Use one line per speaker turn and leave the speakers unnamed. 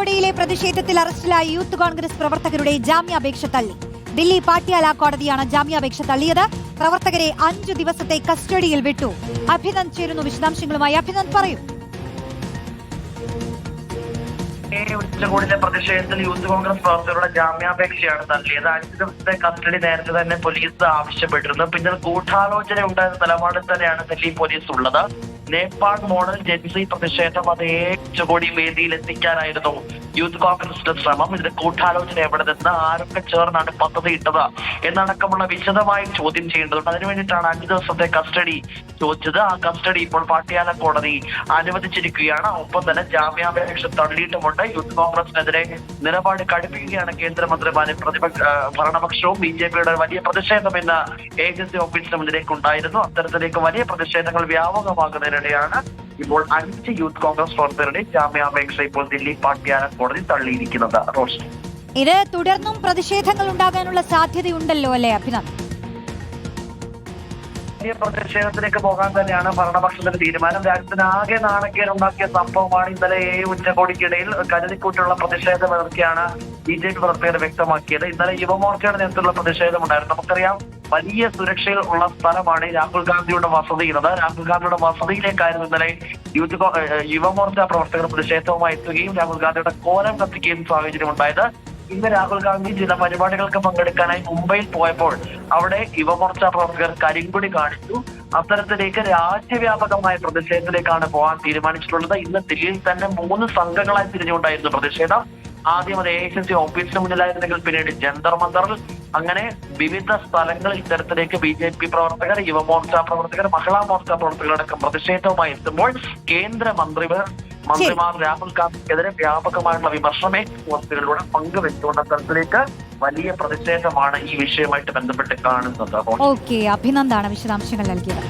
പാട്ടിയാലക്കോടയിലെ പ്രതിഷേധത്തിൽ അറസ്റ്റിലായ യൂത്ത് കോൺഗ്രസ് പ്രവർത്തകരുടെ ജാമ്യാപേക്ഷ തള്ളി. ദില്ലി പാട്ടിയാല കോടതിയാണ് ജാമ്യാപേക്ഷ തള്ളിയത്. പ്രവർത്തകരെ 5 ദിവസത്തെ കസ്റ്റഡിയിൽ വിട്ടു. അഭിനന്ദ് ചേരുന്നു വിശദാംശങ്ങളുമായി. അഭിനന്ദ് പറയൂ.
ഉച്ചകോടിയിലെ പ്രതിഷേധത്തിൽ യൂത്ത് കോൺഗ്രസ് പ്രവർത്തകരുടെ ജാമ്യാപേക്ഷയാണ് തള്ളിയത്. 5 ദിവസത്തെ കസ്റ്റഡി നേരത്തെ തന്നെ പോലീസ് ആവശ്യപ്പെട്ടിരുന്നു. പിന്നീട് ഗൂഢാലോചന ഉണ്ടായ നിലപാടിൽ തന്നെയാണ് ദില്ലി പോലീസ് ഉള്ളത്. നേപ്പാൾ മോഡൽ ജൻസി പ്രതിഷേധം അതേ ഉച്ചകോടി വേദിയിൽ എത്തിക്കാനായിരുന്നു യൂത്ത് കോൺഗ്രസിന്റെ ശ്രമം. ഇതിന്റെ ഗൂഢാലോചന എവിടെ നിന്ന്, ആരൊക്കെ ചേർന്നാണ് പദ്ധതി ഇട്ടത് എന്നടക്കമുള്ള വിശദമായി ചോദ്യം ചെയ്യേണ്ടതുണ്ട്. അതിനുവേണ്ടിയിട്ടാണ് 5 ദിവസത്തെ കസ്റ്റഡി ചോദിച്ചത്. ആ കസ്റ്റഡി ഇപ്പോൾ പാട്ടിയാല കോടതി അനുവദിച്ചിരിക്കുകയാണ്. ഒപ്പം തന്നെ ജാമ്യാപേക്ഷ തള്ളിയിട്ടുമുണ്ട്. യൂത്ത് കോൺഗ്രസിനെതിരെ നിലപാട് കടുപ്പിക്കുകയാണ് കേന്ദ്രമന്ത്രിമാരും ഭരണപക്ഷവും. BJPയുടെ വലിയ പ്രതിഷേധം ഇന്ന് ഏജൻസി ഓഫീസിന് മുന്നിലേക്ക് ഉണ്ടായിരുന്നു. അത്തരത്തിലേക്ക് വലിയ പ്രതിഷേധങ്ങൾ വ്യാപകമാകുന്നതിനിടെയാണ് ഇപ്പോൾ 5 യൂത്ത് കോൺഗ്രസ് പ്രവർത്തകരുടെ ജാമ്യാപേക്ഷ ഇപ്പോൾ ദില്ലി പാട്ടിയാല കോടതി തള്ളിയിരിക്കുന്നത്. റോഷനി,
ഇത് തുടർന്നും പ്രതിഷേധങ്ങൾ ഉണ്ടാകാനുള്ള സാധ്യതയുണ്ടല്ലോ അല്ലേ അഭിനന്ദ്?
വലിയ പ്രതിഷേധത്തിലേക്ക് പോകാൻ തന്നെയാണ് ഭരണപക്ഷത്തിന്റെ തീരുമാനം. രാജ്യത്തിനാകെ നാണക്കേടുണ്ടാക്കിയ സംഭവമാണ് ഇന്നലെ ഉച്ചകോടിക്കിടയിൽ കരുതിക്കൂട്ടുള്ള പ്രതിഷേധം എന്നൊക്കെയാണ് BJP പ്രവർത്തകർ വ്യക്തമാക്കിയത്. ഇന്നലെ യുവമോർച്ചയുടെ നേതൃത്വത്തിലുള്ള പ്രതിഷേധം ഉണ്ടായിരുന്നു. നമുക്കറിയാം, വലിയ സുരക്ഷയിൽ ഉള്ള സ്ഥലമാണ് രാഹുൽ ഗാന്ധിയുടെ വസതി എന്നത്. രാഹുൽ ഗാന്ധിയുടെ വസതിയിലേക്കായിരുന്നു ഇന്നലെ യുവമോർച്ച പ്രവർത്തകർ പ്രതിഷേധവുമായി എത്തുകയും രാഹുൽ ഗാന്ധിയുടെ കോലം കത്തിക്കുകയും സാഹചര്യം ഉണ്ടായത്. ഇന്ന് രാഹുൽ ഗാന്ധി ചില പരിപാടികൾക്ക് പങ്കെടുക്കാനായി മുംബൈയിൽ പോയപ്പോൾ അവിടെ യുവമോർച്ച പ്രവർത്തകർ കരിങ്കൊടി കാണിച്ചു. അത്തരത്തിലേക്ക് രാജ്യവ്യാപകമായ പ്രതിഷേധത്തിലേക്കാണ് പോകാൻ തീരുമാനിച്ചിട്ടുള്ളത്. ഇന്ന് ദില്ലിയിൽ തന്നെ 3 സംഘങ്ങളായി തിരിഞ്ഞുകൊണ്ടായിരുന്നു പ്രതിഷേധം. ആദ്യം അത് AICC ഓഫീസിന് മുന്നിലായിരുന്നെങ്കിൽ പിന്നീട് ജന്തർ മന്ദറിൽ, അങ്ങനെ വിവിധ സ്ഥലങ്ങളിൽ ഇത്തരത്തിലേക്ക് BJP പ്രവർത്തകർ, യുവമോർച്ച പ്രവർത്തകർ, മഹിളാ മോർച്ച പ്രവർത്തകരടക്കം പ്രതിഷേധവുമായി എത്തുമ്പോൾ മന്ത്രിമാർ രാഹുൽ ഗാന്ധിക്കെതിരെ വ്യാപകമായുള്ള വിമർശനമേ പോസ്റ്റുകളിലൂടെ പങ്കുവെച്ചുകൊണ്ട് തരത്തിലേക്ക് വലിയ പ്രതിഷേധമാണ് ഈ വിഷയവുമായിട്ട് ബന്ധപ്പെട്ട് കാണുന്നത്.
ഓക്കെ, അഭിനന്ദാണ് വിശദാംശങ്ങൾ നൽകിയത്.